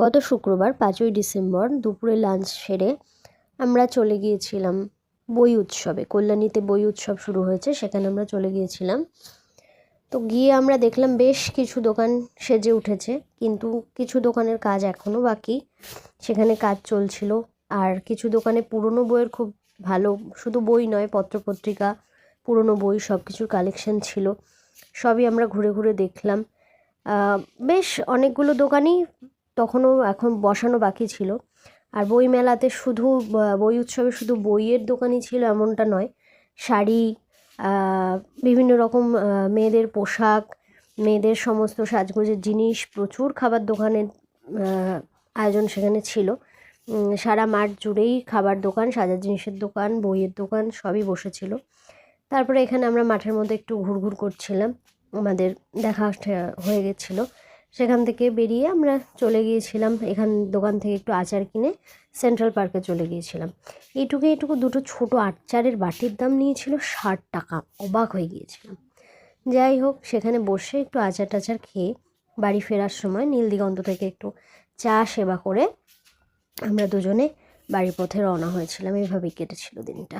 গত শুক্রবার 5ই ডিসেম্বর দুপুরে লাঞ্চ সেরে আমরা চলে গিয়েছিলাম বই উৎসবে। কল্যাণীতে বই উৎসব শুরু হয়েছে, সেখানে আমরা চলে গিয়েছিলাম। তো গিয়ে আমরা দেখলাম বেশ কিছু দোকান সেজে উঠেছে, কিন্তু কিছু দোকানের কাজ এখনও বাকি, সেখানে কাজ চলছিল। আর কিছু দোকানে পুরনো বইয়ের খুব ভালো, শুধু বই নয়, পত্রপত্রিকা, পুরনো বই সব কিছুর কালেকশন ছিল। সবই আমরা ঘুরে ঘুরে দেখলাম। বেশ অনেকগুলো দোকানই তখনও এখন বসানো বাকি ছিল। আর বই মেলাতে শুধু বই উৎসবে শুধু বইয়ের দোকানই ছিল এমনটা নয়, শাড়ি, বিভিন্ন রকম মেয়েদের পোশাক, মেয়েদের সমস্ত সাজগোজের জিনিস, প্রচুর খাবার দোকানের আয়োজন সেখানে ছিল। সারা মাঠ জুড়েই খাবার দোকান, সাজার জিনিসের দোকান, বইয়ের দোকান সবই বসেছিল। তারপরে এখানে আমরা মাঠের মধ্যে একটু ঘুরঘুর করছিলাম, আমাদের দেখা হয়ে গেছিলো। সেখান থেকে বেরিয়ে আমরা চলে গিয়েছিলাম, দোকান থেকে একটু আচার কিনে সেন্ট্রাল পার্কে চলে গিয়েছিলাম। এইটুকু দুটো ছোটো আচারের বাটির দাম নিয়েছিল 60 টাকা। অবাক হয়ে গিয়েছিলাম। যাই হোক, সেখানে বসে একটু আচার টাচার খেয়ে বাড়ি ফেরার সময় নীলদিগন্ত থেকে একটু চা সেবা করে আমরা দুজনে বাড়ির পথে রওনা হয়েছিলাম। এইভাবেই কেটেছিল দিনটা।